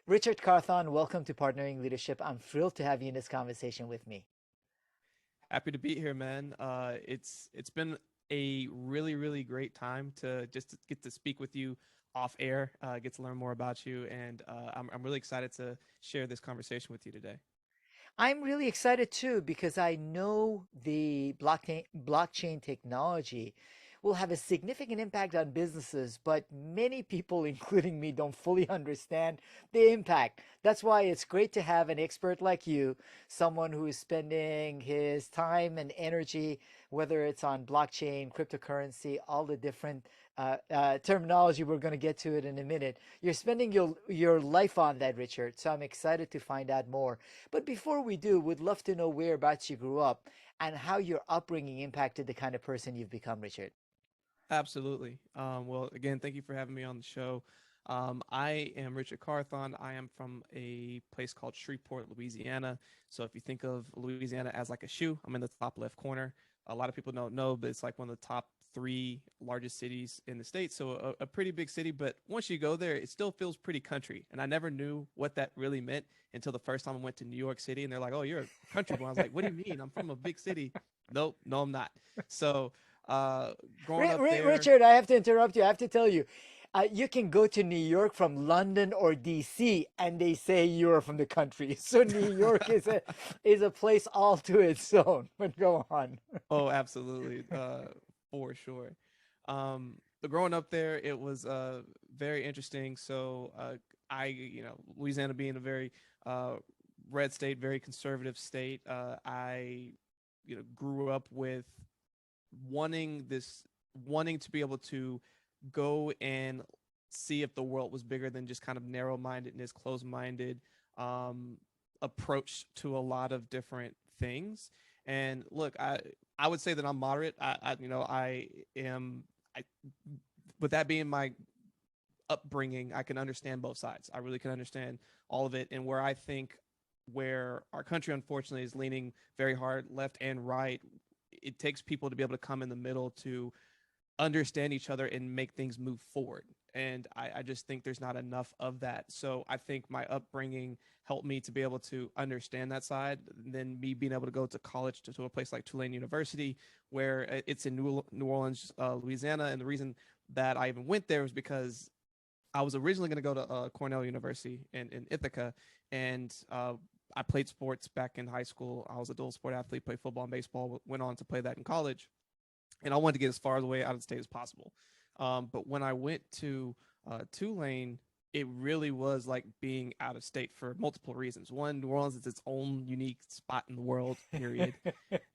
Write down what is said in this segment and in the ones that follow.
Richard Carthon, welcome to Partnering Leadership. I'm thrilled to have you in this conversation with me. Happy to be here, man. It's been a really great time to just to get to speak with you off air, get to learn more about you, and I'm really excited to share this conversation with you today. I'm really excited too because I know the blockchain technology will have a significant impact on businesses, but many people, including me, don't fully understand the impact. That's why it's great to have an expert like you, someone who is spending his time and energy, whether it's on blockchain, cryptocurrency, all the different terminology. We're going to get to it in a minute. You're spending your life on that, Richard. So I'm excited to find out more. But before we do, would love to know whereabouts you grew up and how your upbringing impacted the kind of person you've become, Richard. Absolutely. Well, again, thank you for having me on the show. I am Richard Carthon. I am from a place called Shreveport, Louisiana. So if you think of Louisiana as like a shoe, I'm in the top left corner. A lot of people don't know, but it's like one of the top three largest cities in the state. So a pretty big city. But once you go there, it still feels pretty country. And I never knew what that really meant until the first time I went to New York City. And they're like, "Oh, you're a country boy." I was like, "What do you mean? I'm from a big city." Nope, no, I'm not. So uh, growing up there, Richard, I have to interrupt you. I have to tell you, you can go to New York from London or DC, and they say you're from the country. So New York is a place all to its own. But go on. oh, absolutely, for sure. But growing up there, it was very interesting. So Louisiana being a very uh, red state, very conservative state, I grew up with wanting this, wanting to be able to go and see if the world was bigger than just kind of narrow mindedness, closed minded um, approach to a lot of different things. And look, I would say that I'm moderate. I am. I, with that being my upbringing, I can understand both sides. I really can understand all of it. And where our country unfortunately is leaning very hard left and right, it takes people to be able to come in the middle to understand each other and make things move forward. And I just think there's not enough of that. So I think my upbringing helped me to be able to understand that side. And then me being able to go to college to a place like Tulane University, where it's in New Orleans, Louisiana. And the reason that I even went there was because I was originally going to go to Cornell University in Ithaca, and I played sports back in high school. I was a dual sport athlete, played football and baseball, went on to play that in college, and I wanted to get as far away out of the state as possible. But when I went to Tulane, it really was like being out of state for multiple reasons. One, New Orleans is its own unique spot in the world, period.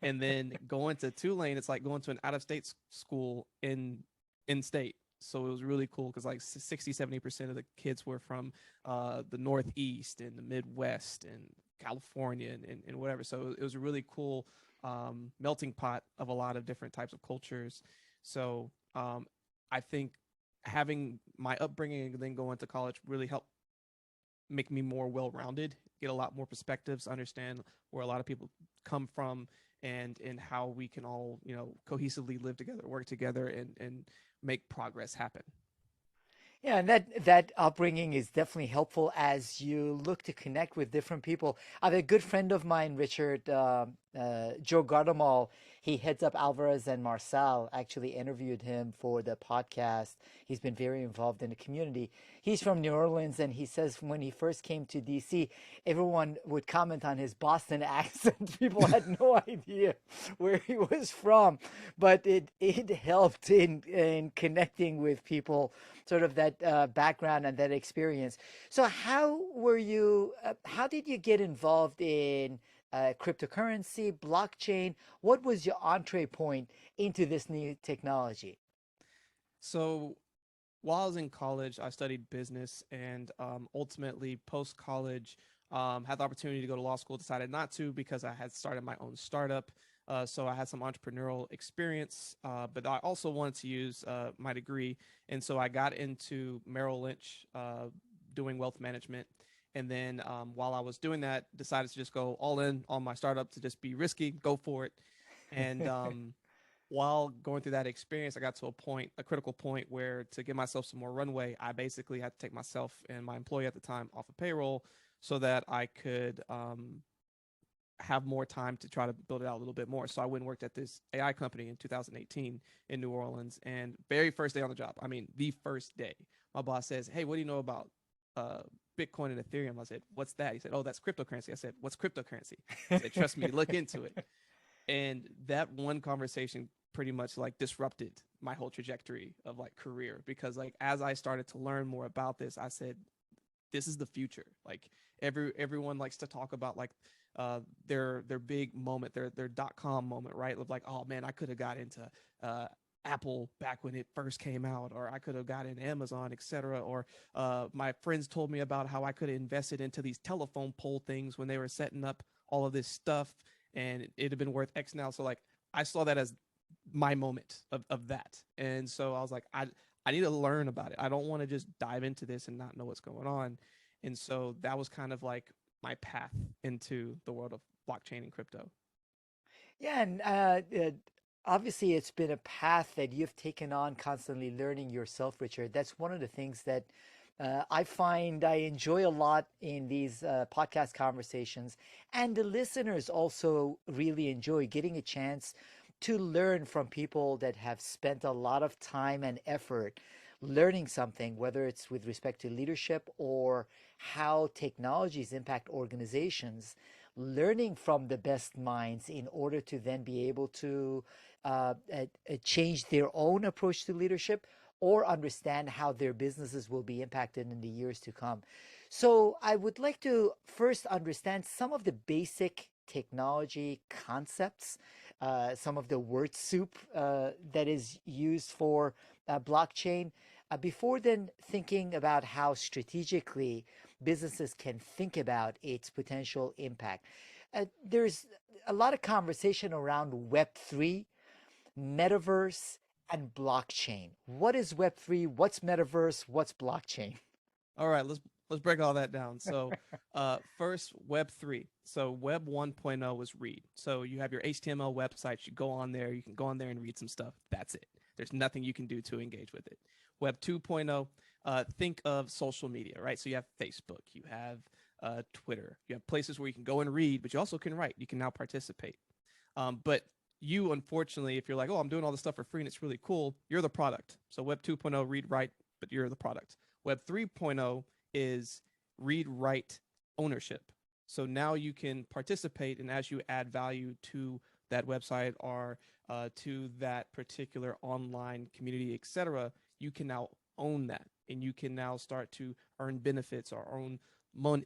And then going to Tulane, it's like going to an out of state school in state. So it was really cool because like 60-70% of the kids were from the Northeast and the Midwest and California and whatever. So it was a really cool melting pot of a lot of different types of cultures. So I think having my upbringing and then going to college really helped make me more well-rounded, get a lot more perspectives, understand where a lot of people come from, and how we can all cohesively live together, work together, and make progress happen. Yeah, and that upbringing is definitely helpful as you look to connect with different people. I have a good friend of mine, Richard, Joe Gardamal. He heads up Alvarez and Marcel. Actually interviewed him for the podcast. He's been very involved in the community. He's from New Orleans, and he says when he first came to DC, everyone would comment on his Boston accent. People had no idea where he was from, but it helped in connecting with people, sort of that background and that experience. So how were you? How did you get involved in cryptocurrency, blockchain? What was your entree point into this new technology? So while I was in college, I studied business, and ultimately post college, had the opportunity to go to law school. Decided not to because I had started my own startup. So I had some entrepreneurial experience, but I also wanted to use my degree, and so I got into Merrill Lynch, doing wealth management. And then while I was doing that, decided to just go all in on my startup to just be risky, go for it. And while going through that experience, I got to a critical point where to give myself some more runway, I basically had to take myself and my employee at the time off of payroll so that I could have more time to try to build it out a little bit more. So I went and worked at this AI company in 2018 in New Orleans. And very first day on the job, I mean, the first day, my boss says, "Hey, what do you know about uh, Bitcoin and Ethereum?" I said, "What's that?" He said, "Oh, that's cryptocurrency." I said, "What's cryptocurrency?" He said, "Trust me, look into it." And that one conversation pretty much like disrupted my whole trajectory of like career, because like as I started to learn more about this, I said, this is the future. Like everyone likes to talk about like their big moment, their dot-com moment, right? Of like, oh man, I could have got into Apple back when it first came out, or I could have got in Amazon, etc. Or my friends told me about how I could have invested into these telephone pole things when they were setting up all of this stuff, and it'd have been worth X now. So like I saw that as my moment of that. And so I was like, I need to learn about it. I don't want to just dive into this and not know what's going on. And so that was kind of like my path into the world of blockchain and crypto. Yeah, and obviously it's been a path that you've taken on, constantly learning yourself, Richard. That's one of the things that I find I enjoy a lot in these podcast conversations, and the listeners also really enjoy getting a chance to learn from people that have spent a lot of time and effort learning something, whether it's with respect to leadership or how technologies impact organizations, learning from the best minds in order to then be able to change their own approach to leadership or understand how their businesses will be impacted in the years to come. So, I would like to first understand some of the basic technology concepts, some of the word soup that is used for blockchain, before then thinking about how strategically businesses can think about its potential impact. There's a lot of conversation around Web3, metaverse, and blockchain. What is Web3? What's metaverse? What's blockchain? All right, let's break all that down. So, first Web 3. So Web 1.0 was read. So you have your HTML websites. You go on there. You can go on there and read some stuff. That's it. There's nothing you can do to engage with it. Web 2.0. Think of social media, right? So you have Facebook. You have Twitter. You have places where you can go and read, but you also can write. You can now participate. But you, unfortunately, if you're like, oh, I'm doing all this stuff for free and it's really cool, you're the product. So Web 2.0, read, write, but you're the product. Web 3.0 is read, write, ownership. So now you can participate, and as you add value to that website or to that particular online community, etc., you can now own that, and you can now start to earn benefits or own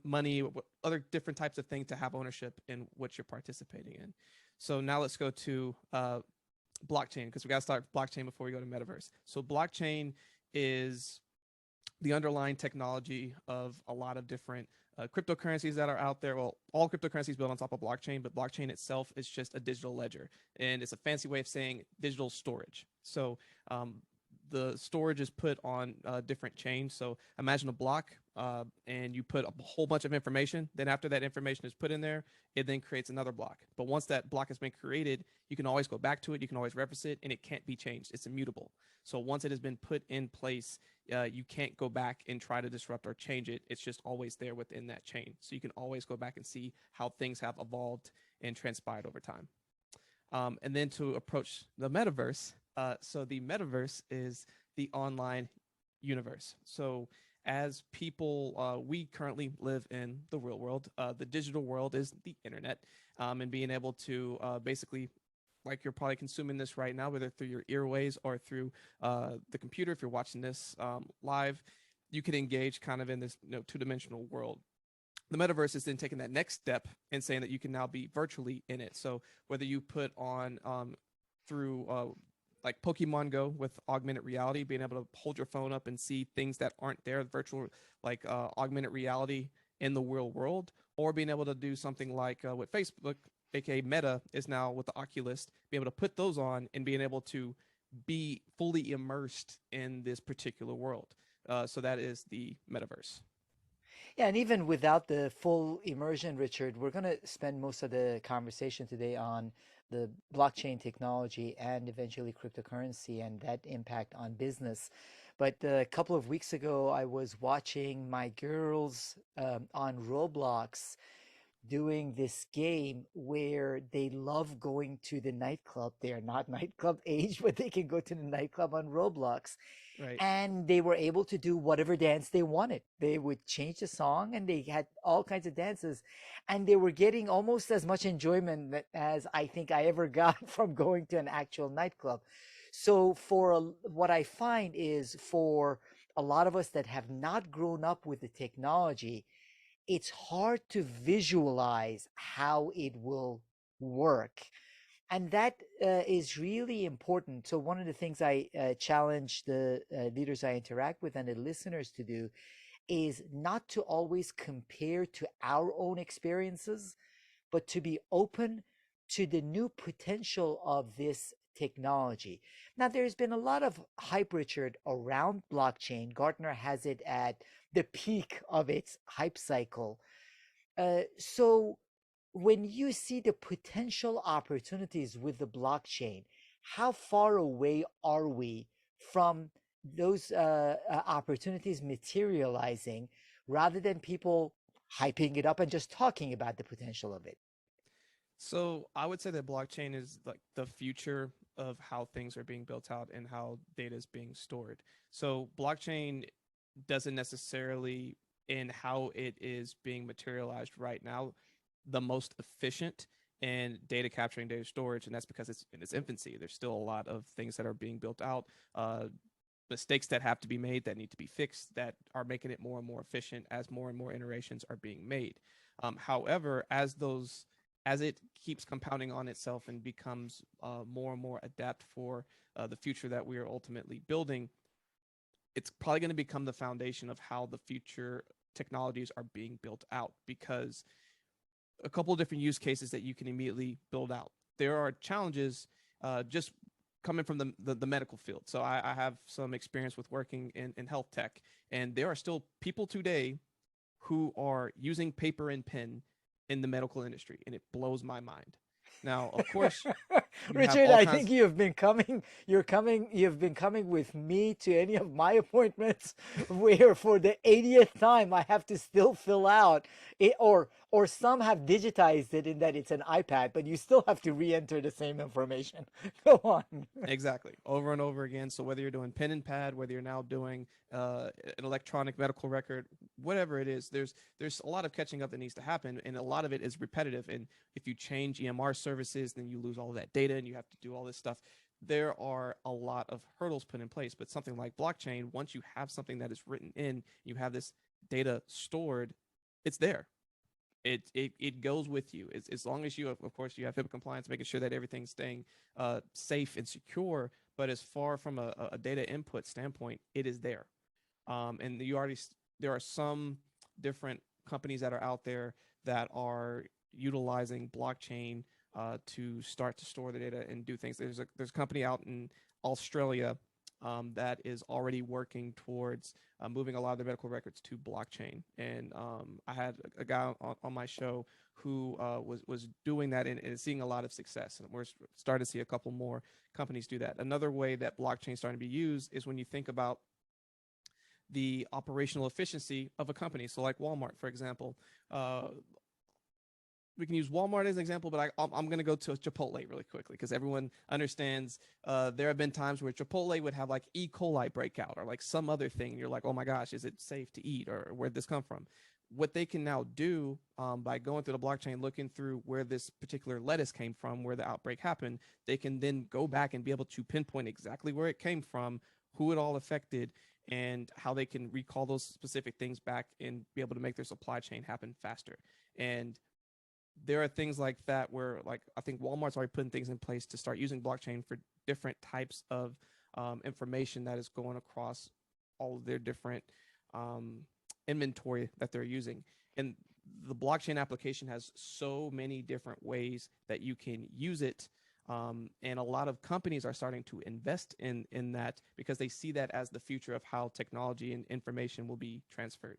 money, other different types of things to have ownership in what you're participating in. So now let's go to blockchain, because we got to start blockchain before we go to metaverse. So blockchain is the underlying technology of a lot of different cryptocurrencies that are out there. Well, all cryptocurrencies built on top of blockchain, but blockchain itself is just a digital ledger, and it's a fancy way of saying digital storage. So the storage is put on different chains. So imagine a block, and you put a whole bunch of information. Then after that information is put in there, it then creates another block. But once that block has been created, you can always go back to it. You can always reference it, and it can't be changed. It's immutable. So once it has been put in place, you can't go back and try to disrupt or change it. It's just always there within that chain. So you can always go back and see how things have evolved and transpired over time. And then to approach the metaverse, so the metaverse is the online universe. So as people, we currently live in the real world. The digital world is the internet, and being able to basically, like you're probably consuming this right now, whether through your earways or through the computer, if you're watching this live, you can engage kind of in this two-dimensional world. The metaverse is then taking that next step and saying that you can now be virtually in it. So whether you put on through like Pokemon Go with augmented reality, being able to hold your phone up and see things that aren't there, virtual like augmented reality in the real world, or being able to do something like what Facebook, aka Meta, is now with the Oculus, be able to put those on and being able to be fully immersed in this particular world. So that is the metaverse. Yeah, and even without the full immersion, Richard, we're going to spend most of the conversation today on the blockchain technology and eventually cryptocurrency and that impact on business. But a couple of weeks ago, I was watching my girls on Roblox doing this game where they love going to the nightclub. They are not nightclub age, but they can go to the nightclub on Roblox, Right. and they were able to do whatever dance they wanted. They would change the song and they had all kinds of dances, and they were getting almost as much enjoyment as I think I ever got from going to an actual nightclub. So what I find is for a lot of us that have not grown up with the technology, it's hard to visualize how it will work. And that is really important. So, one of the things I challenge the leaders I interact with and the listeners to do is not to always compare to our own experiences, but to be open to the new potential of this technology. Now, there's been a lot of hype, Richard, around blockchain. Gartner has it at the peak of its hype cycle. So, when you see the potential opportunities with the blockchain, how far away are we from those opportunities materializing rather than people hyping it up and just talking about the potential of it? So I would say that blockchain is like the future of how things are being built out and how data is being stored. So blockchain doesn't necessarily, in how it is being materialized right now, the most efficient in data capturing, data storage, and that's because it's in its infancy. There's still a lot of things that are being built out, mistakes that have to be made that need to be fixed that are making it more and more efficient as more and more iterations are being made. However, as it keeps compounding on itself and becomes more and more adapt for the future that we are ultimately building, it's probably going to become the foundation of how the future technologies are being built out, because a couple of different use cases that you can immediately build out. There are challenges just coming from the medical field. So I have some experience with working in health tech, and there are still people today who are using paper and pen in the medical industry, and it blows my mind. Now, of course, you have Richard, all I think kinds. you've been coming with me to any of my appointments where for the 80th time I have to still fill out it, or some have digitized it in that it's an iPad, but you still have to re-enter the same information. Go on. Exactly, over and over again. So whether you're doing pen and pad, whether you're now doing an electronic medical record, whatever it is, there's a lot of catching up that needs to happen, and a lot of it is repetitive. And if you change EMR services, then you lose all of that data, and you have to do all this stuff. There are a lot of hurdles put in place. But something like blockchain, once you have something that is written in, you have this data stored, it's there. It goes with you as long as you have, of course, you have HIPAA compliance, making sure that everything's staying safe and secure. But as far from a data input standpoint, it is there. And there are some different companies that are out there that are utilizing blockchain to start to store the data and do things. There's a company out in Australia that is already working towards moving a lot of their medical records to blockchain. And I had a guy on my show who was doing that and seeing a lot of success. And we're starting to see a couple more companies do that. Another way that blockchain is starting to be used is when you think about the operational efficiency of a company. So, like Walmart, for example, we can use Walmart as an example, but I'm going to go to Chipotle really quickly because everyone understands there have been times where Chipotle would have like E. coli breakout or like some other thing. You're like, oh my gosh, is it safe to eat, or where'd this come from? What they can now do by going through the blockchain, looking through where this particular lettuce came from, where the outbreak happened, they can then go back and be able to pinpoint exactly where it came from, who it all affected, and how they can recall those specific things back and be able to make their supply chain happen faster. And there are things like that where, like, I think Walmart's already putting things in place to start using blockchain for different types of information that is going across all of their different inventory that they're using. And the blockchain application has so many different ways that you can use it. And a lot of companies are starting to invest in that because they see that as the future of how technology and information will be transferred.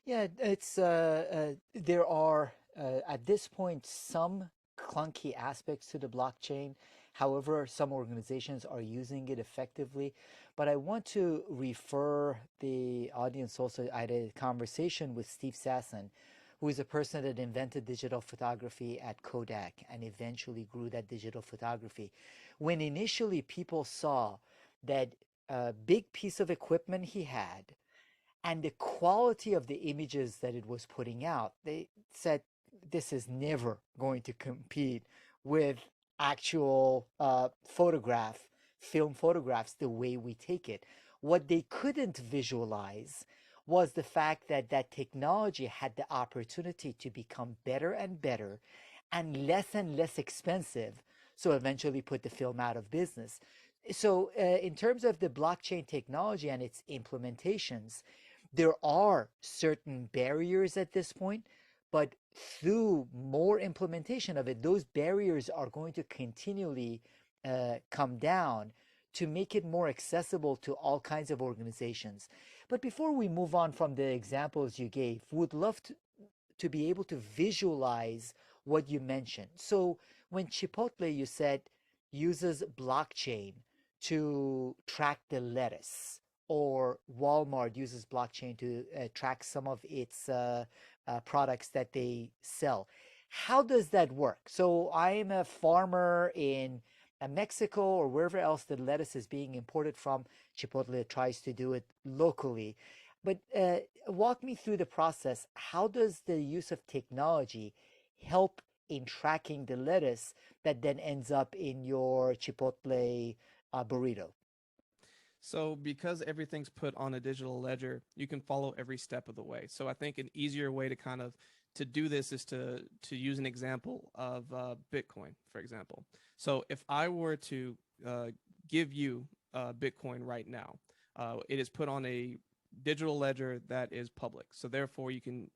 Yeah, it's there are at this point some clunky aspects to the blockchain. However, some organizations are using it effectively. But I want to refer the audience also. I had a conversation with Steve Sasson, who is a person that invented digital photography at Kodak and eventually grew that digital photography. When initially people saw that big piece of equipment he had and the quality of the images that it was putting out, they said this is never going to compete with actual film photographs the way we take it. What they couldn't visualize was the fact that that technology had the opportunity to become better and better and less expensive, so eventually put the film out of business. So in terms of the blockchain technology and its implementations, there are certain barriers at this point, but through more implementation of it, those barriers are going to continually come down to make it more accessible to all kinds of organizations. But before we move on from the examples you gave, would love to be able to visualize what you mentioned. So when Chipotle, you said, uses blockchain to track the lettuce, or Walmart uses blockchain to track some of its products that they sell. How does that work? So I'm a farmer in Mexico or wherever else the lettuce is being imported from. Chipotle tries to do it locally. But walk me through the process. How does the use of technology help in tracking the lettuce that then ends up in your Chipotle burrito? So because everything's put on a digital ledger, you can follow every step of the way. So I think an easier way to kind of to do this is to use an example of Bitcoin, for example. So if I were to give you Bitcoin right now, it is put on a digital ledger that is public. So therefore, you can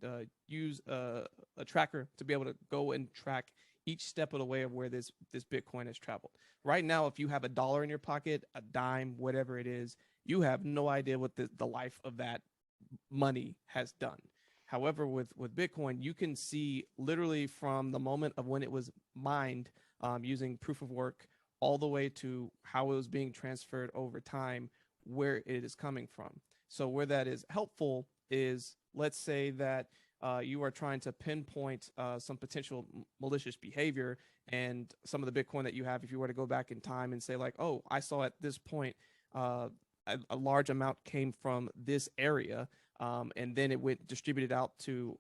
use a tracker to be able to go and track each step of the way of where this Bitcoin has traveled. Right now, if you have $1 in your pocket, a dime, whatever it is, you have no idea what the life of that money has done. However, with Bitcoin, you can see literally from the moment of when it was mined using proof of work all the way to how it was being transferred over time, where it is coming from. So where that is helpful is, let's say that you are trying to pinpoint some potential malicious behavior, and some of the Bitcoin that you have, if you were to go back in time and say like, oh, I saw at this point a large amount came from this area, and then it went distributed out to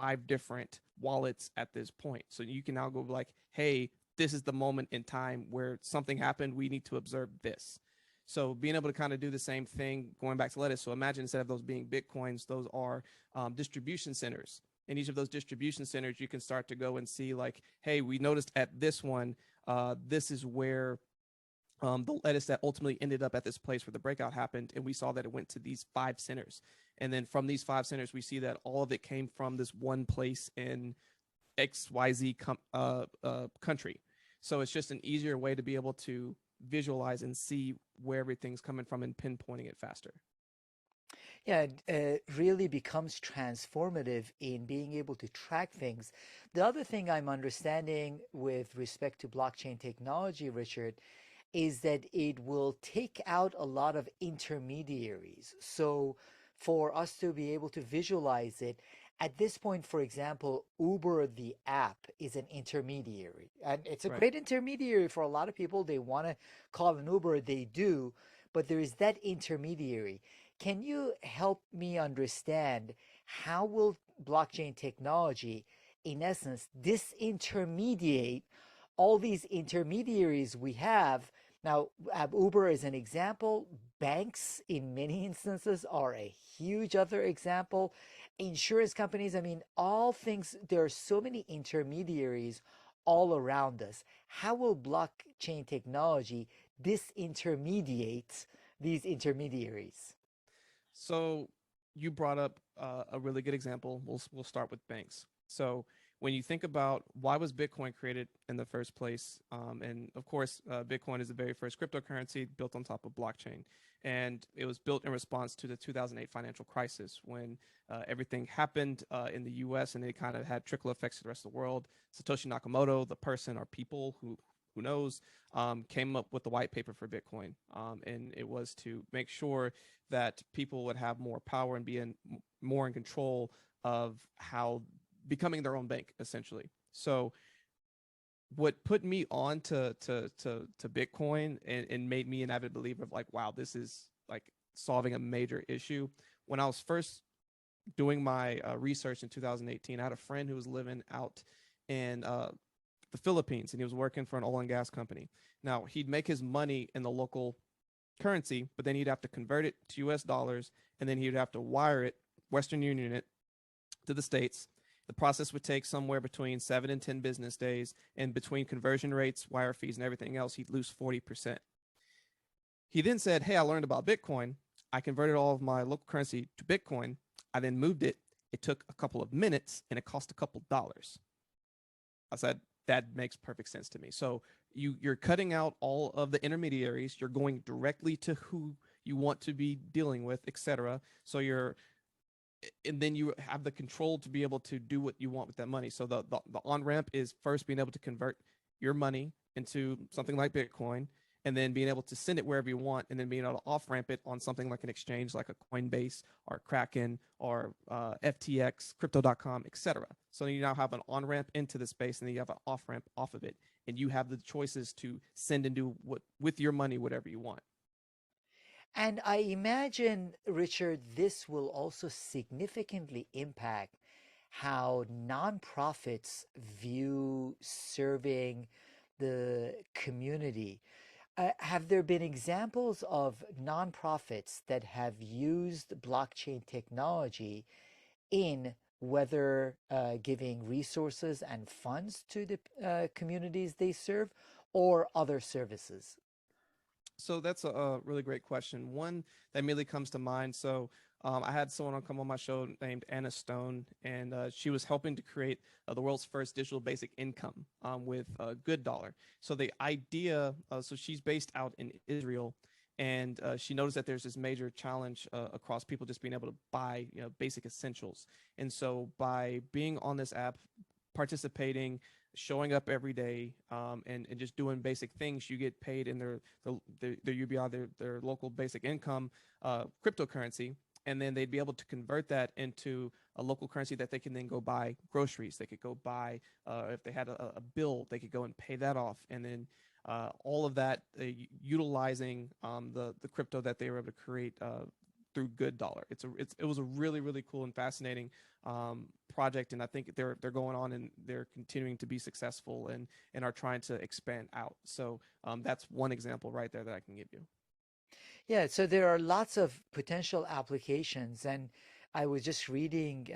5 different wallets at this point. So you can now go like, hey, this is the moment in time where something happened. We need to observe this. So being able to kind of do the same thing, going back to lettuce. So imagine instead of those being Bitcoins, those are distribution centers. In each of those distribution centers, you can start to go and see like, hey, we noticed at this one, this is where the lettuce that ultimately ended up at this place where the breakout happened. And we saw that it went to these 5 centers. And then from these 5 centers, we see that all of it came from this one place in XYZ country. So it's just an easier way to be able to visualize and see where everything's coming from and pinpointing it faster. Yeah, it really becomes transformative in being able to track things. The other thing I'm understanding with respect to blockchain technology, Richard, is that it will take out a lot of intermediaries. So for us to be able to visualize it, at this point, for example, Uber, the app, is an intermediary. And it's a Right. great intermediary for a lot of people. They want to call an Uber, they do, but there is that intermediary. Can you help me understand how will blockchain technology, in essence, disintermediate all these intermediaries we have? Now, Uber is an example. Banks, in many instances, are a huge other example. Insurance companies, I mean, all things, there are so many intermediaries all around us. How will blockchain technology disintermediate these intermediaries? So you brought up a really good example. We'll start with banks. So when you think about why was Bitcoin created in the first place, and of course, Bitcoin is the very first cryptocurrency built on top of blockchain. And it was built in response to the 2008 financial crisis when everything happened in the US and it kind of had trickle effects to the rest of the world. Satoshi Nakamoto, the person or people who knows, came up with the white paper for Bitcoin. And it was to make sure that people would have more power and be more in control of how becoming their own bank, essentially. So what put me on to Bitcoin and made me an avid believer of like, wow, this is like solving a major issue. When I was first doing my research in 2018, I had a friend who was living out in the Philippines, and he was working for an oil and gas company. Now, he'd make his money in the local currency, but then he'd have to convert it to US dollars, and then he'd have to wire it, Western Union it, to the States. The process would take somewhere between 7 and 10 business days, and between conversion rates, wire fees, and everything else, he'd lose 40%. He then said, hey, I learned about Bitcoin. I converted all of my local currency to Bitcoin. I then moved it. It took a couple of minutes, and it cost a couple dollars. I said, that makes perfect sense to me. So you're cutting out all of the intermediaries. You're going directly to who you want to be dealing with, etc. So and then you have the control to be able to do what you want with that money. So the on-ramp is first being able to convert your money into something like Bitcoin, and then being able to send it wherever you want, and then being able to off-ramp it on something like an exchange like a Coinbase or Kraken or FTX, Crypto.com, etc. So you now have an on-ramp into the space, and then you have an off-ramp off of it, and you have the choices to send and do with your money whatever you want. And I imagine, Richard, this will also significantly impact how nonprofits view serving the community. Have there been examples of nonprofits that have used blockchain technology in whether giving resources and funds to the communities they serve or other services? So that's a really great question. One that immediately comes to mind. So I had someone come on my show named Anna Stone, and she was helping to create the world's first digital basic income with Good Dollar. So the idea, so she's based out in Israel, and she noticed that there's this major challenge across people just being able to buy, basic essentials. And so by being on this app, participating, showing up every day, and just doing basic things, you get paid in their UBI, their local basic income cryptocurrency, and then they'd be able to convert that into a local currency that they can then go buy groceries. They could go buy, if they had a bill, they could go and pay that off, and then all of that utilizing the crypto that they were able to create through Good Dollar. It was a really, really cool and fascinating project, and I think they're going on and they're continuing to be successful and are trying to expand out. So that's one example right there that I can give you. Yeah, so there are lots of potential applications, and I was just reading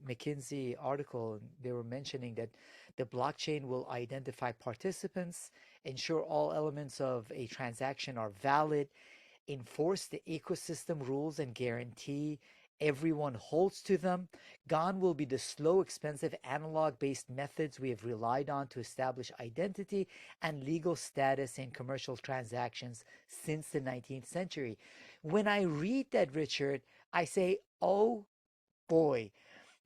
McKinsey article, and they were mentioning that the blockchain will identify participants, ensure all elements of a transaction are valid, enforce the ecosystem rules and guarantee everyone holds to them. Gone will be the slow, expensive, analog-based methods we have relied on to establish identity and legal status in commercial transactions since the 19th century. When I read that, Richard, I say, oh boy,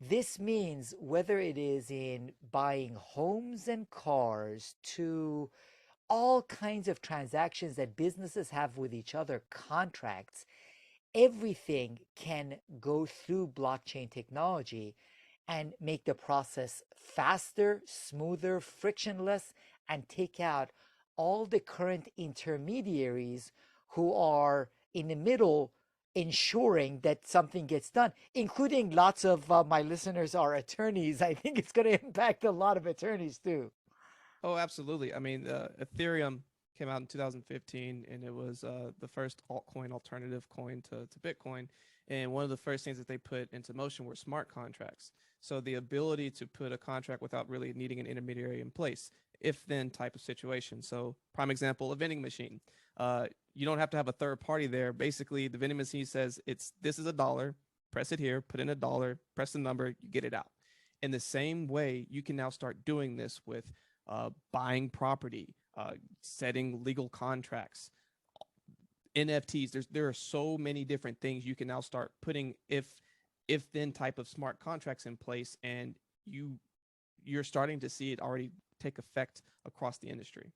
this means whether it is in buying homes and cars to all kinds of transactions that businesses have with each other, contracts, everything can go through blockchain technology and make the process faster, smoother, frictionless, and take out all the current intermediaries who are in the middle ensuring that something gets done, including lots of my listeners are attorneys. I think it's going to impact a lot of attorneys too. Oh, absolutely. I mean, Ethereum came out in 2015, and it was the first altcoin alternative coin to Bitcoin. And one of the first things that they put into motion were smart contracts. So the ability to put a contract without really needing an intermediary in place, if then type of situation. So prime example, a vending machine. You don't have to have a third party there. Basically, the vending machine says this is $1, press it here, put in $1, press the number, you get it out. In the same way, you can now start doing this with buying property, setting legal contracts, NFTs. There are so many different things you can now start putting if then type of smart contracts in place, and you're starting to see it already take effect across the industry.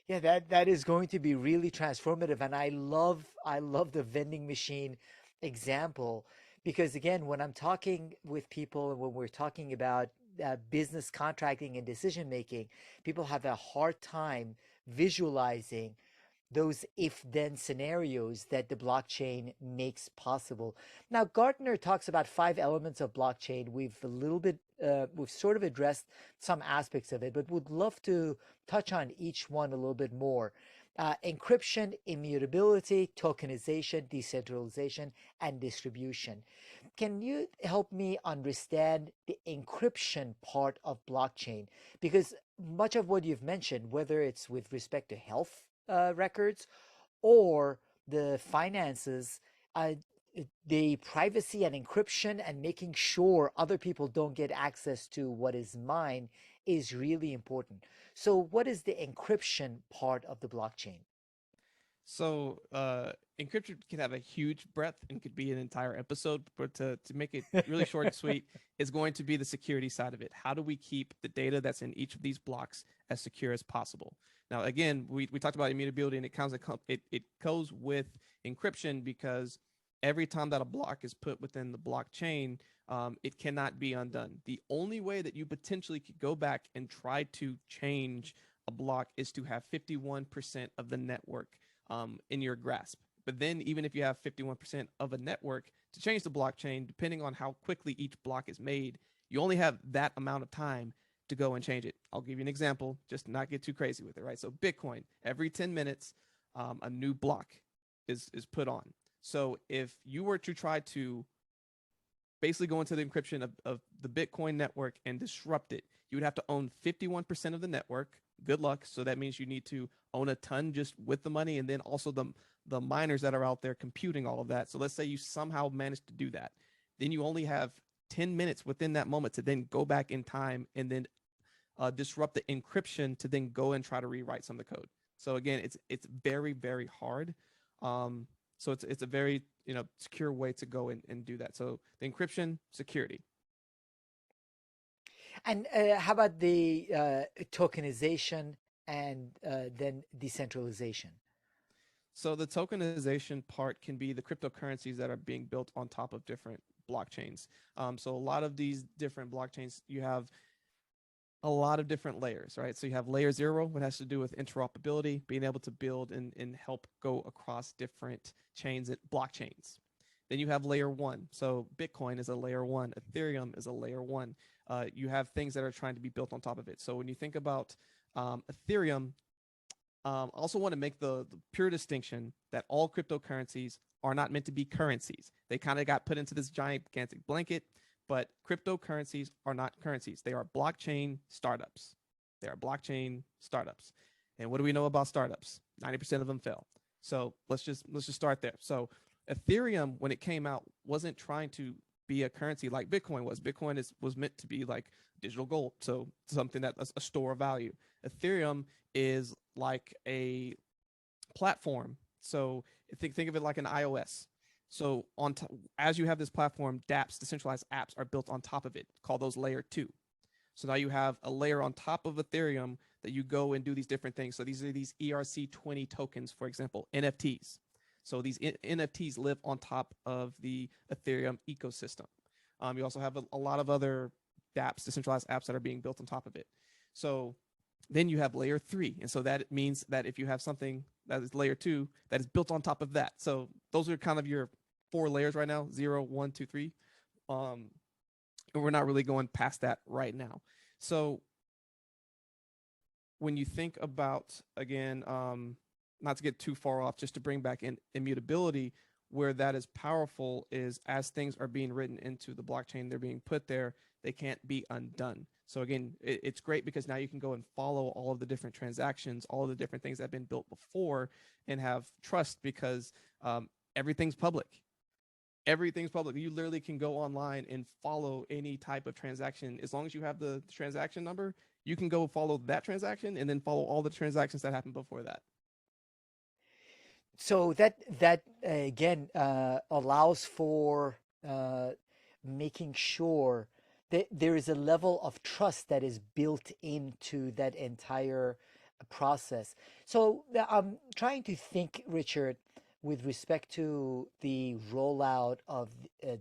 Yeah, that is going to be really transformative, and I love the vending machine example because again, when I'm talking with people and when we're talking about business contracting and decision making, people have a hard time visualizing those if then scenarios that the blockchain makes possible. Now, Gartner talks about five elements of blockchain. We've sort of addressed some aspects of it, but would love to touch on each one a little bit more. Encryption, immutability, tokenization, decentralization, and distribution. Can you help me understand the encryption part of blockchain? Because much of what you've mentioned, whether it's with respect to health records or the finances, uh, the privacy and encryption and making sure other people don't get access to what is mine is really important. So, what is the encryption part of the blockchain? So encryption can have a huge breadth and could be an entire episode, but to make it really short and sweet, is going to be the security side of it. How do we keep the data that's in each of these blocks as secure as possible? Now, again, we talked about immutability, and it goes with encryption because every time that a block is put within the blockchain, it cannot be undone. The only way that you potentially could go back and try to change a block is to have 51% of the network in your grasp. But then, even if you have 51% of a network to change the blockchain, depending on how quickly each block is made, you only have that amount of time to go and change it. I'll give you an example, just to not get too crazy with it, right? So, Bitcoin, every 10 minutes, a new block is put on. So, if you were to try to basically go into the encryption of the Bitcoin network and disrupt it, you would have to own 51% of the network. Good luck. So that means you need to own a ton just with the money, and then also the miners that are out there computing all of that. So let's say you somehow managed to do that. Then you only have 10 minutes within that moment to then go back in time and then disrupt the encryption to then go and try to rewrite some of the code. So again, it's very, very hard. So it's a very secure way to go and do that. So the encryption, security. And how about the tokenization and then decentralization? So the tokenization part can be the cryptocurrencies that are being built on top of different blockchains. So a lot of these different blockchains, you have a lot of different layers, right? So you have layer zero, what has to do with interoperability, being able to build and help go across different chains, blockchains. Then you have layer one. So Bitcoin is a layer one, Ethereum is a layer one. You have things that are trying to be built on top of it. So when you think about Ethereum, also want to make the pure distinction that all cryptocurrencies are not meant to be currencies. They kind of got put into this gigantic blanket, but cryptocurrencies are not currencies. They are blockchain startups. They are blockchain startups. And what do we know about startups? 90% of them fail. So let's just start there. So Ethereum, when it came out, wasn't trying to be a currency like Bitcoin was. Bitcoin was meant to be like digital gold, so something that's a store of value. Ethereum is like a platform. So think of it like an iOS. So as you have this platform, dApps, decentralized apps, are built on top of it. Call those layer two. So now you have a layer on top of Ethereum that you go and do these different things. So these are these ERC20 tokens, for example, NFTs. So these NFTs live on top of the Ethereum ecosystem. You also have a lot of other dApps, decentralized apps that are being built on top of it. So then you have layer three. And so that means that if you have something that is layer two, that is built on top of that. So those are kind of your 4 layers right now, 0, 1, 2, 3. And we're not really going past that right now. So when you think about, again, not to get too far off, just to bring back in immutability, where that is powerful is as things are being written into the blockchain, they're being put there, they can't be undone. So again, it's great because now you can go and follow all of the different transactions, all of the different things that have been built before, and have trust because everything's public. Everything's public. You literally can go online and follow any type of transaction. As long as you have the transaction number, you can go follow that transaction and then follow all the transactions that happened before that. So that again allows for making sure that there is a level of trust that is built into that entire process. So I'm trying to think, Richard, with respect to the rollout of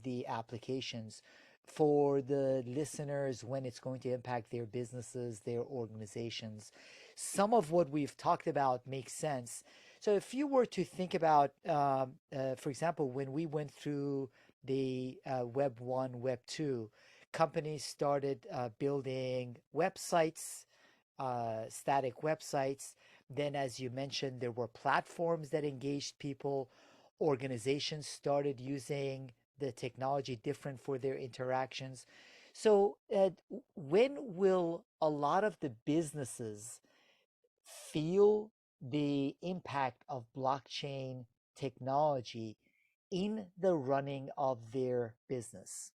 the applications for the listeners when it's going to impact their businesses, their organizations. Some of what we've talked about makes sense. So if you were to think about, for example, when we went through the Web 1, Web 2, companies started building websites, static websites. Then, as you mentioned, there were platforms that engaged people. Organizations started using the technology different for their interactions. So, when will a lot of the businesses feel the impact of blockchain technology in the running of their business?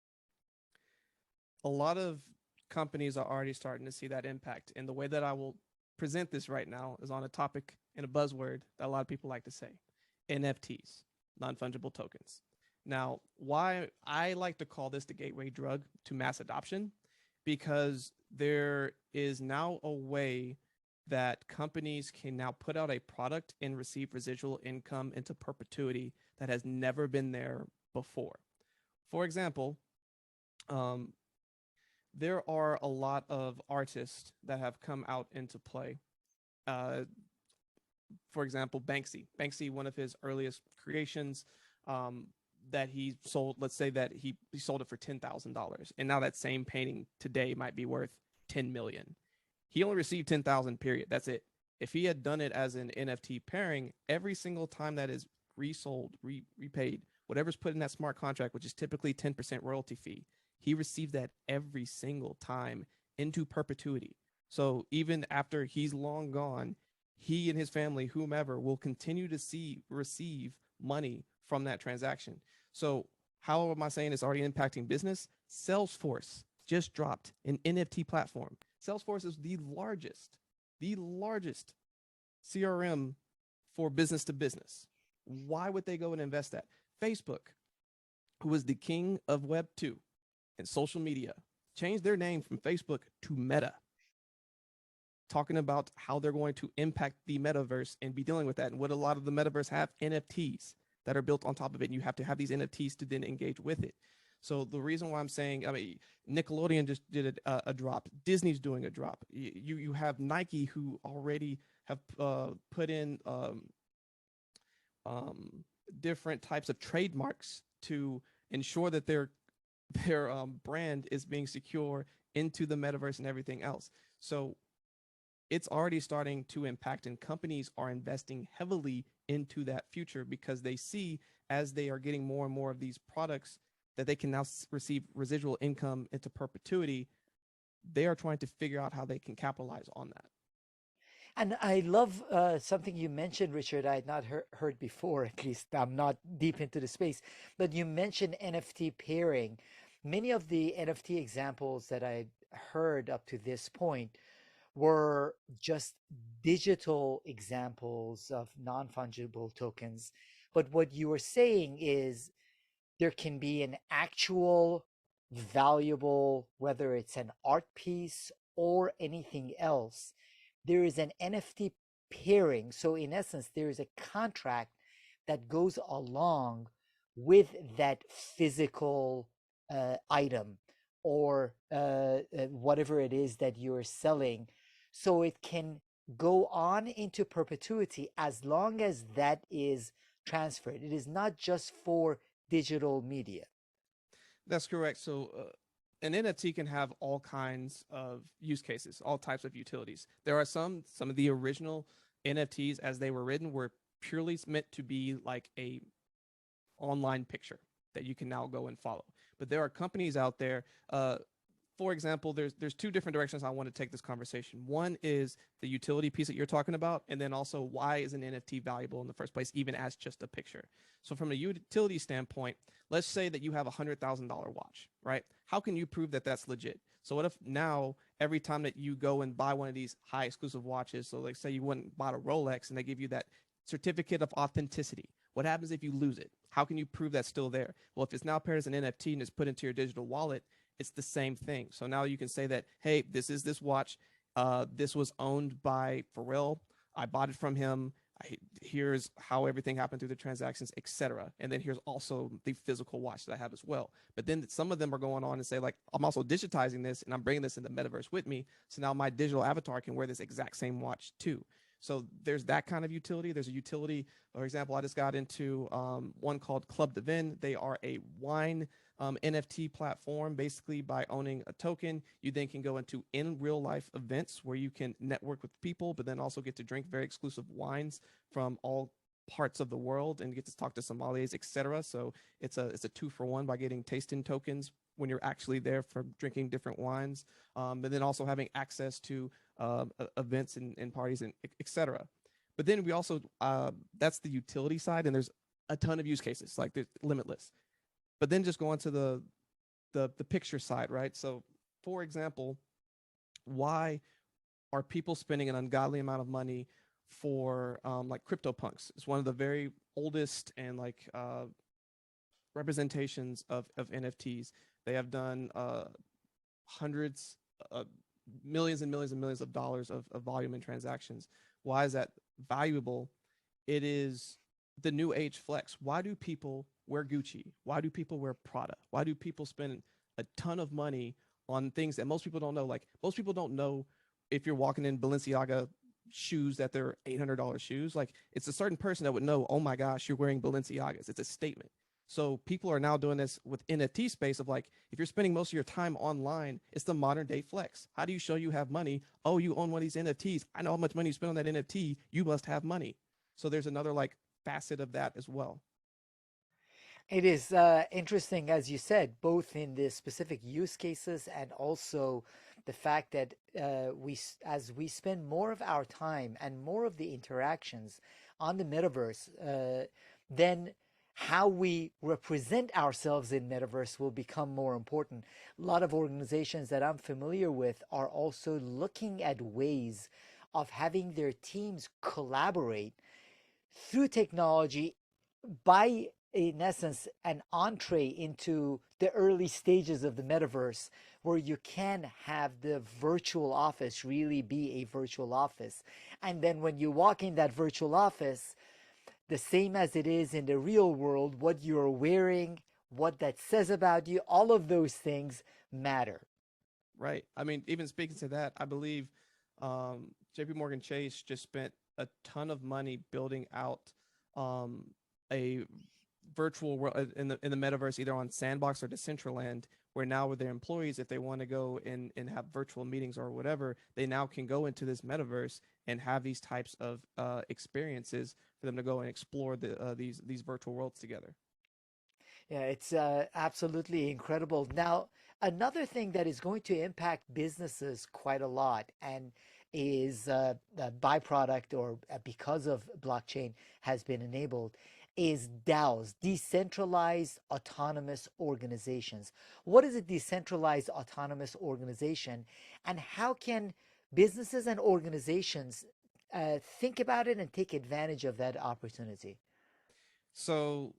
A lot of companies are already starting to see that impact. And the way that I will present this right now is on a topic and a buzzword that a lot of people like to say: NFTs, non fungible tokens. Now, why I like to call this the gateway drug to mass adoption, because there is now a way that companies can now put out a product and receive residual income into perpetuity that has never been there before. For example, um, there are a lot of artists that have come out into play. Uh, for example, Banksy. Banksy, one of his earliest creations, that he sold. Let's say that he sold it for $10,000, and now that same painting today might be worth 10 million. He only received 10,000. Period. That's it. If he had done it as an NFT pairing, every single time that is resold, repaid, whatever's put in that smart contract, which is typically 10% royalty fee, he received that every single time into perpetuity. So even after he's long gone, he and his family, whomever, will continue to receive money from that transaction. So how am I saying it's already impacting business? Salesforce just dropped an NFT platform. Salesforce is the largest CRM for business to business. Why would they go and invest that? Facebook, who is the king of Web 2 and social media, changed their name from Facebook to Meta, talking about how they're going to impact the metaverse and be dealing with that. And what a lot of the metaverse have, NFTs that are built on top of it. And you have to have these NFTs to then engage with it. So the reason why I'm saying, I mean, Nickelodeon just did a drop. Disney's doing a drop. You have Nike, who already have put in different types of trademarks to ensure that their brand is being secure into the metaverse and everything else. So it's already starting to impact, and companies are investing heavily into that future because they see, as they are getting more and more of these products that they can now receive residual income into perpetuity, they are trying to figure out how they can capitalize on that. And I love something you mentioned, Richard. I had not heard before, at least I'm not deep into the space, but you mentioned NFT pairing. Many of the NFT examples that I heard up to this point were just digital examples of non fungible tokens. But what you were saying is there can be an actual valuable, whether it's an art piece or anything else. There is an NFT pairing. So, in essence, there is a contract that goes along with that physical item or whatever it is that you're selling. So, it can go on into perpetuity as long as that is transferred. It is not just for digital media. That's correct. So an NFT can have all kinds of use cases, all types of utilities. There are some of the original NFTs as they were written were purely meant to be like a online picture that you can now go and follow. But there are companies out there. for example, there's two different directions I want to take this conversation. One is the utility piece that you're talking about, and then also why is an NFT valuable in the first place, even as just a picture. So from a utility standpoint, let's say that you have $100,000 watch, right? How can you prove that that's legit? So what if now every time that you go and buy one of these high exclusive watches, so like say you went and bought a Rolex and they give you that certificate of authenticity. What happens if you lose it? How can you prove that's still there? Well, if it's now paired as an NFT and it's put into your digital wallet, it's the same thing. So now you can say that, hey, this is this watch. This was owned by Pharrell. I bought it from him. Here's how everything happened through the transactions, etc. And then here's also the physical watch that I have as well. But then some of them are going on and say, like, I'm also digitizing this and I'm bringing this in the metaverse with me. So now my digital avatar can wear this exact same watch too. So there's that kind of utility. There's a utility, for example, I just got into one called Club de Vin. They are a wine NFT platform. Basically, by owning a token, you then can go into in real life events where you can network with people, but then also get to drink very exclusive wines from all parts of the world and get to talk to sommeliers, etc. So it's a 2-for-1 by getting tasting tokens when you're actually there for drinking different wines, but then also having access to events and parties and etc. But then we also that's the utility side, and there's a ton of use cases, like there's limitless. But then just going to the picture side, right? So for example, why are people spending an ungodly amount of money for like CryptoPunks? It's one of the very oldest and like representations of NFTs. They have done hundreds, millions and millions and millions of dollars of volume and transactions. Why is that valuable? It is the new age flex. Why do people wear Gucci? Why do people wear Prada? Why do people spend a ton of money on things that most people don't know? Like most people don't know if you're walking in Balenciaga shoes that they're $800 shoes. Like it's a certain person that would know, oh my gosh, you're wearing Balenciagas. It's a statement. So people are now doing this with NFT space of like, if you're spending most of your time online, it's the modern day flex. How do you show you have money? Oh, you own one of these NFTs. I know how much money you spend on that NFT. You must have money. So there's another like facet of that as well. It is interesting, as you said, both in the specific use cases and also the fact that as we spend more of our time and more of the interactions on the metaverse, then how we represent ourselves in metaverse will become more important. A lot of organizations that I'm familiar with are also looking at ways of having their teams collaborate through technology by, in essence, an entree into the early stages of the metaverse where you can have the virtual office really be a virtual office. And then when you walk in that virtual office, the same as it is in the real world, what you're wearing, what that says about you, all of those things matter. Right. I mean, even speaking to that, I believe JP Morgan Chase just spent a ton of money building out a virtual world in the metaverse, either on Sandbox or Decentraland, where now with their employees, if they want to go and have virtual meetings or whatever, they now can go into this metaverse and have these types of experiences for them to go and explore these virtual worlds together. Yeah, it's absolutely incredible. Now, another thing that is going to impact businesses quite a lot and is a byproduct or because of blockchain has been enabled is DAOs, Decentralized Autonomous Organizations. What is a decentralized autonomous organization, and how can businesses and organizations think about it and take advantage of that opportunity? So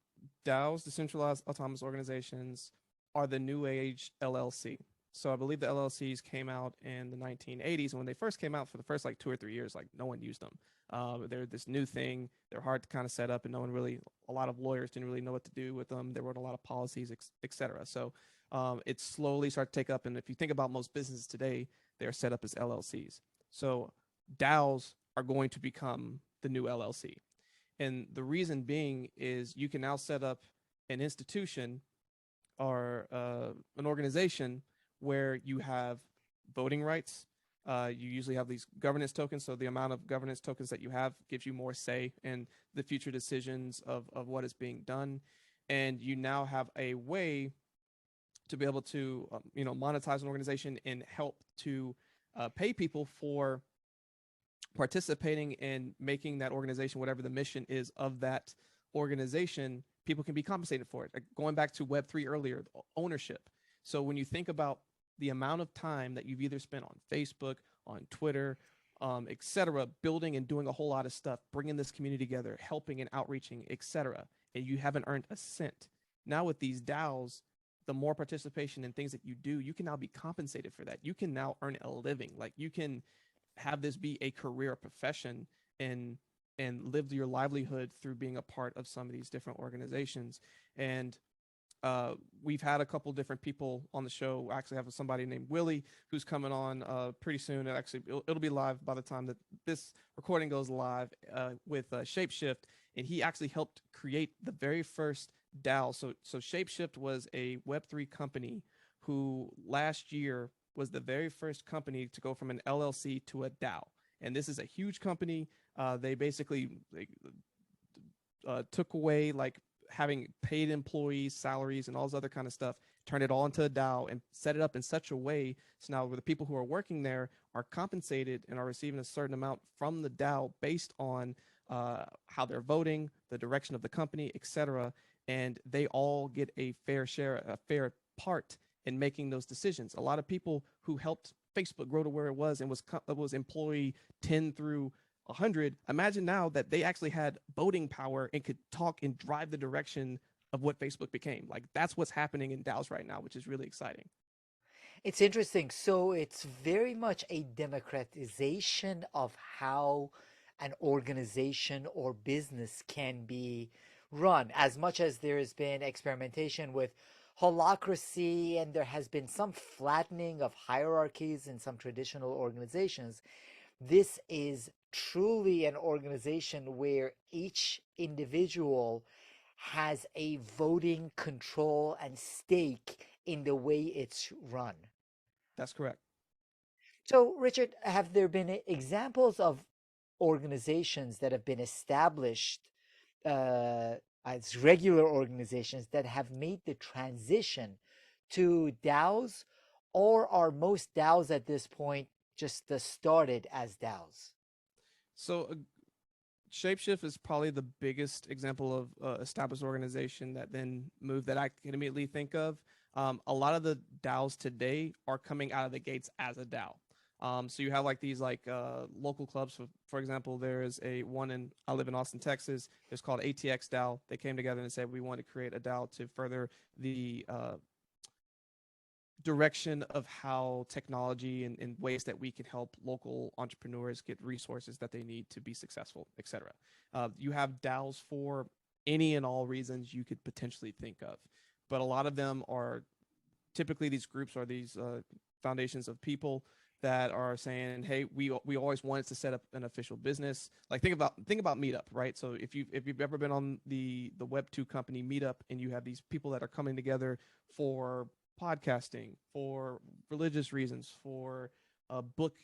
DAOs, decentralized autonomous organizations, are the new age LLC. So I believe the LLCs came out in the 1980s, and when they first came out for the first like 2 or 3 years, like no one used them. They're this new thing. They're hard to kind of set up, and no one really, a lot of lawyers didn't really know what to do with them. They wrote a lot of policies, etc. So it slowly started to take up. And if you think about most businesses today, they're set up as LLCs. So DAOs are going to become the new LLC. And the reason being is you can now set up an institution or an organization where you have voting rights. You usually have these governance tokens. So the amount of governance tokens that you have gives you more say in the future decisions of what is being done. And you now have a way to be able to monetize an organization and help to pay people for participating in making that organization, whatever the mission is of that organization, people can be compensated for it. Like going back to Web3 earlier, ownership. So when you think about the amount of time that you've either spent on Facebook, on Twitter, etc., building and doing a whole lot of stuff, bringing this community together, helping and outreaching, etc., and you haven't earned a cent. Now with these DAOs, the more participation in things that you do, you can now be compensated for that. You can now earn a living. Like you can have this be a career profession and live your livelihood through being a part of some of these different organizations. And we've had a couple different people on the show. I actually have somebody named Willie who's coming on pretty soon. It'll be live by the time that this recording goes live with Shapeshift, and he actually helped create the very first DAO. So Shapeshift was a Web3 company who last year was the very first company to go from an LLC to a DAO. And this is a huge company. They basically took away like having paid employees, salaries, and all this other kind of stuff, turned it all into a DAO and set it up in such a way so now the people who are working there are compensated and are receiving a certain amount from the DAO based on how they're voting, the direction of the company, etc. And they all get a fair share, a fair part in making those decisions. A lot of people who helped Facebook grow to where it was and was employee 10 through 100, imagine now that they actually had voting power and could talk and drive the direction of what Facebook became. Like that's what's happening in DAOs right now, which is really exciting. It's interesting. So it's very much a democratization of how an organization or business can be run. As much as there has been experimentation with holacracy and there has been some flattening of hierarchies in some traditional organizations, this is truly an organization where each individual has a voting control and stake in the way it's run. That's correct. So, Richard, have there been examples of organizations that have been established as regular organizations that have made the transition to DAOs, or are most DAOs at this point just started as DAOs? So Shapeshift is probably the biggest example of established organization that then moved that I can immediately think of. A lot of the DAOs today are coming out of the gates as a DAO. So you have like these like local clubs. For example, there is I live in Austin, Texas. It's called ATX DAO. They came together and said we want to create a DAO to further the direction of how technology and ways that we can help local entrepreneurs get resources that they need to be successful, etc. You have DAOs for any and all reasons you could potentially think of, but a lot of them are typically these groups are these foundations of people that are saying, hey, we always wanted to set up an official business. Like think about Meetup, right? So if you've ever been on the Web2 company Meetup and you have these people that are coming together for podcasting, for religious reasons, for book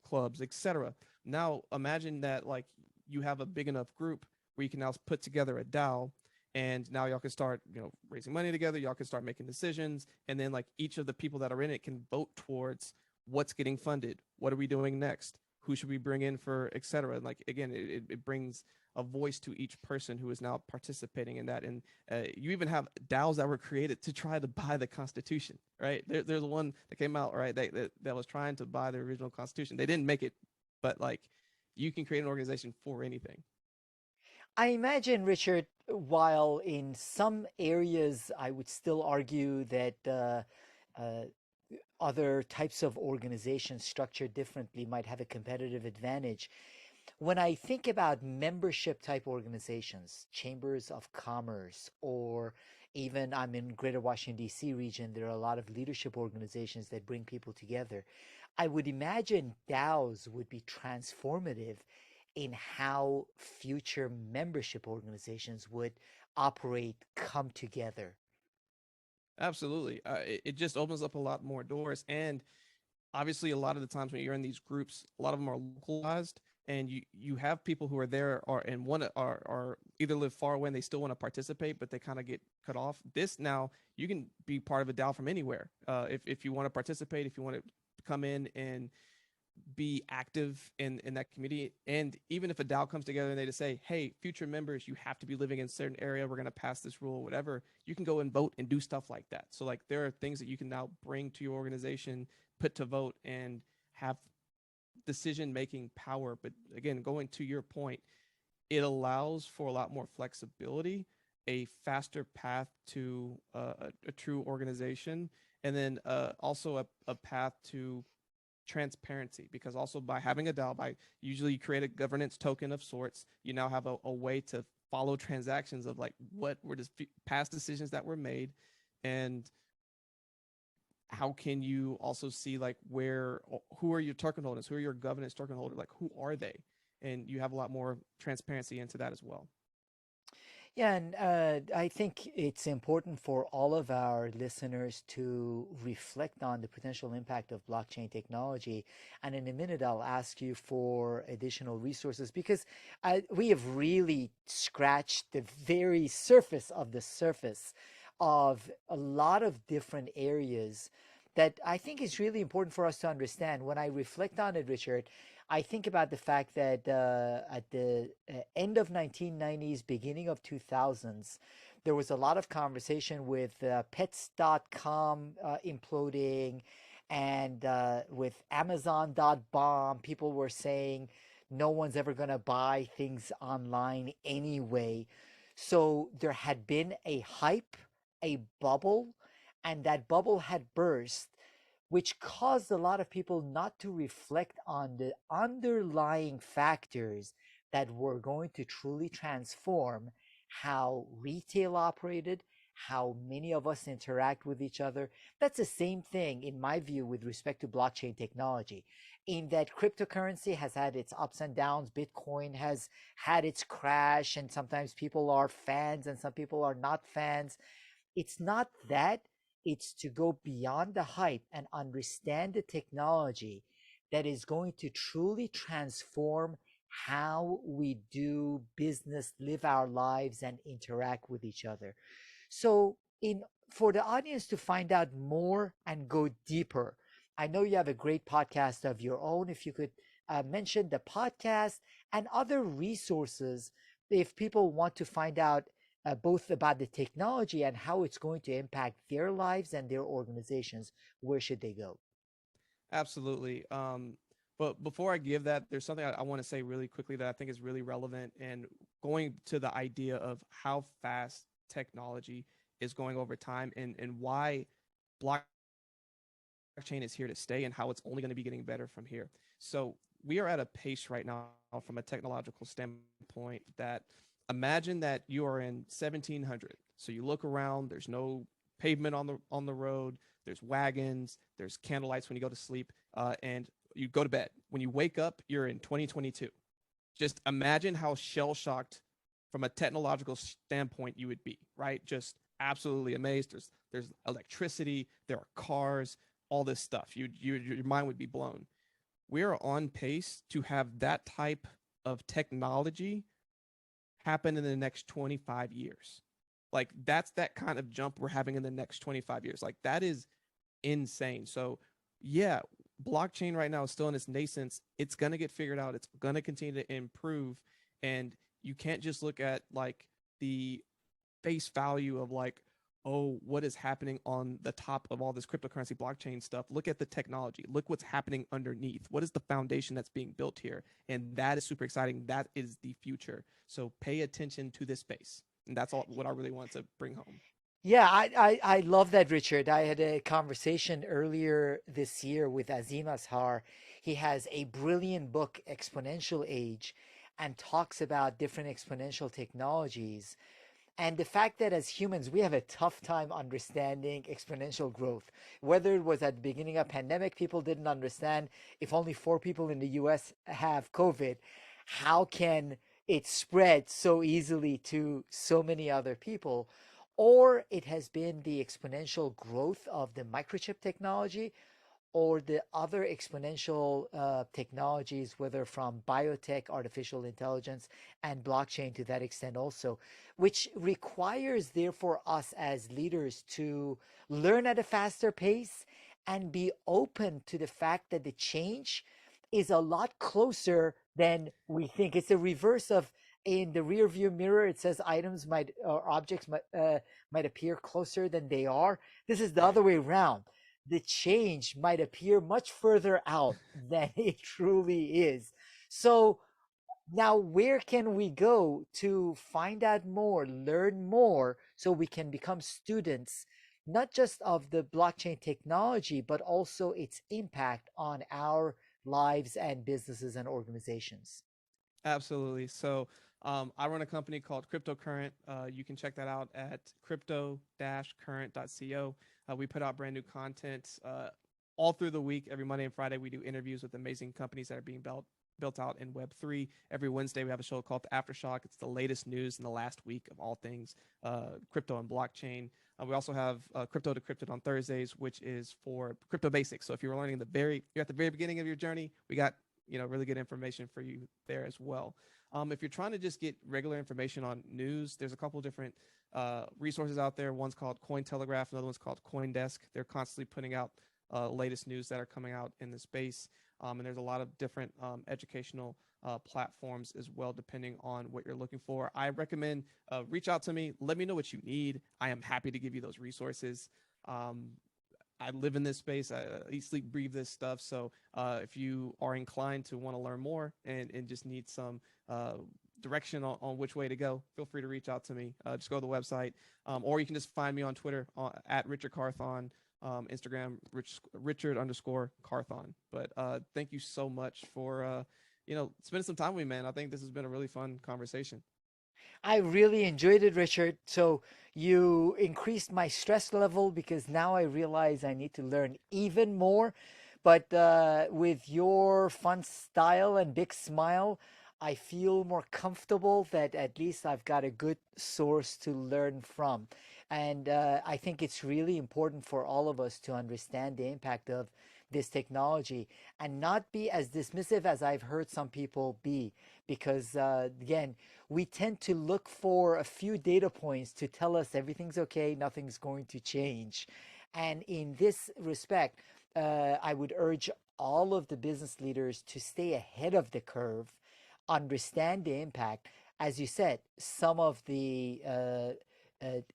clubs, etc. Now imagine that like you have a big enough group where you can now put together a DAO, and now y'all can start raising money together. Y'all can start making decisions, and then like each of the people that are in it can vote towards what's getting funded, what are we doing next, who should we bring in for, etc. And like again, it brings a voice to each person who is now participating in that. And you even have DAOs that were created to try to buy the Constitution, right? There's one that came out, right, that was trying to buy the original Constitution. They didn't make it, but like you can create an organization for anything. I imagine, Richard, while in some areas I would still argue that uh, other types of organizations structured differently might have a competitive advantage. When I think about membership type organizations, chambers of commerce, or even I'm in Greater Washington, D.C. region, there are a lot of leadership organizations that bring people together. I would imagine DAOs would be transformative in how future membership organizations would operate, come together. Absolutely. It just opens up a lot more doors. And obviously, a lot of the times when you're in these groups, a lot of them are localized. and you have people who are there or and want to are either live far away and they still want to participate, but they kind of get cut off. This now you can be part of a DAO from anywhere. If you want to participate, if you want to come in and be active in that community. And even if a DAO comes together and they just say, hey, future members, you have to be living in a certain area, we're going to pass this rule, whatever, you can go and vote and do stuff like that. So like there are things that you can now bring to your organization, put to vote, and have decision making power. But again, going to your point, it allows for a lot more flexibility, a faster path to a true organization, and then also a path to transparency, because also by having a DAO, by usually you create a governance token of sorts, you now have a way to follow transactions of like what were the past decisions that were made, and how can you also see like who are your token holders, who are your governance token holders, like who are they, and you have a lot more transparency into that as well. Yeah, and I think it's important for all of our listeners to reflect on the potential impact of blockchain technology. And in a minute, I'll ask you for additional resources because we have really scratched the very surface of the surface of a lot of different areas that I think is really important for us to understand. When I reflect on it, Richard, I think about the fact that at the end of 1990s, beginning of 2000s, there was a lot of conversation with pets.com imploding and with Amazon.bomb. People were saying no one's ever going to buy things online anyway. So there had been a hype, a bubble, and that bubble had burst, which caused a lot of people not to reflect on the underlying factors that were going to truly transform how retail operated, how many of us interact with each other. That's the same thing, in my view, with respect to blockchain technology, in that cryptocurrency has had its ups and downs. Bitcoin has had its crash, and sometimes people are fans and some people are not fans. It's not that, it's to go beyond the hype and understand the technology that is going to truly transform how we do business, live our lives, and interact with each other. So, in for the audience to find out more and go deeper, I know you have a great podcast of your own. If you could mention the podcast and other resources, if people want to find out both about the technology and how it's going to impact their lives and their organizations, where should they go? Absolutely. But before I give that, there's something I want to say really quickly that I think is really relevant, and going to the idea of how fast technology is going over time, and why blockchain is here to stay and how it's only going to be getting better from here. So we are at a pace right now from a technological standpoint that, imagine that you are in 1700. So you look around, there's no pavement on the road, there's wagons, there's candlelights when you go to sleep, and you go to bed. When you wake up, you're in 2022. Just imagine how shell shocked from a technological standpoint you would be, right? Just absolutely amazed. There's electricity, there are cars, all this stuff. Your mind would be blown. We are on pace to have that type of technology happen in the next 25 years. Like that's that kind of jump we're having in the next 25 years. Like that is insane. So yeah, blockchain right now is still in its nascence. It's going to get figured out. It's going to continue to improve. And you can't just look at like the face value of like, oh, what is happening on the top of all this cryptocurrency blockchain stuff. Look at the technology. Look what's happening underneath. What is the foundation that's being built here? And that is super exciting. That is the future. So pay attention to this space. And that's all what I really want to bring home. Yeah, I love that, Richard. I had a conversation earlier this year with Azim Azhar. He has a brilliant book, Exponential Age, and talks about different exponential technologies. And the fact that as humans, we have a tough time understanding exponential growth. Whether it was at the beginning of pandemic, people didn't understand if only 4 people in the US have COVID, how can it spread so easily to so many other people? Or it has been the exponential growth of the microchip technology, or the other exponential technologies, whether from biotech, artificial intelligence, and blockchain to that extent also, which requires, therefore, us as leaders to learn at a faster pace and be open to the fact that the change is a lot closer than we think. It's the reverse of in the rear view mirror, it says items might or objects might appear closer than they are. This is the Right. other way around. The change might appear much further out than it truly is. So now, where can we go to find out more, learn more, so we can become students, not just of the blockchain technology, but also its impact on our lives and businesses and organizations? Absolutely. So I run a company called Cryptocurrent. You can check that out at crypto-current.co. We put out brand new content all through the week. Every Monday and Friday, we do interviews with amazing companies that are being built out in Web3. Every Wednesday, we have a show called The Aftershock. It's the latest news in the last week of all things crypto and blockchain. We also have Crypto Decrypted on Thursdays, which is for crypto basics. So if you're learning you're at the very beginning of your journey, we got really good information for you there as well. If you're trying to just get regular information on news, there's a couple different resources out there. One's called Cointelegraph, another one's called CoinDesk. They're constantly putting out latest news that are coming out in the space. And there's a lot of different educational platforms as well, depending on what you're looking for. I recommend reach out to me. Let me know what you need. I am happy to give you those resources. I live in this space. I eat, sleep, breathe this stuff. So if you are inclined to want to learn more and just need some direction on which way to go, feel free to reach out to me. Just go to the website, or you can just find me on Twitter at Richard Carthon, Instagram Richard_Carthon. But thank you so much for spending some time with me, man. I think this has been a really fun conversation. I really enjoyed it, Richard. So you increased my stress level because now I realize I need to learn even more. But with your fun style and big smile, I feel more comfortable that at least I've got a good source to learn from. And I think it's really important for all of us to understand the impact of this technology and not be as dismissive as I've heard some people be. Because again, we tend to look for a few data points to tell us everything's okay, nothing's going to change. And in this respect, I would urge all of the business leaders to stay ahead of the curve, understand the impact. As you said, some of the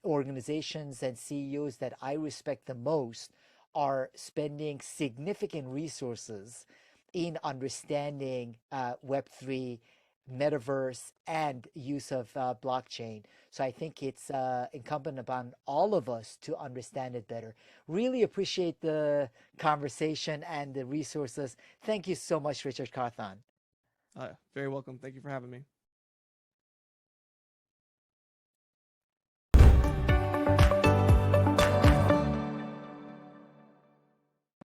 organizations and CEOs that I respect the most are spending significant resources in understanding Web3, metaverse, and use of blockchain. So I think it's incumbent upon all of us to understand it better. Really appreciate the conversation and the resources. Thank you so much, Richard Carthon. Very welcome. Thank you for having me.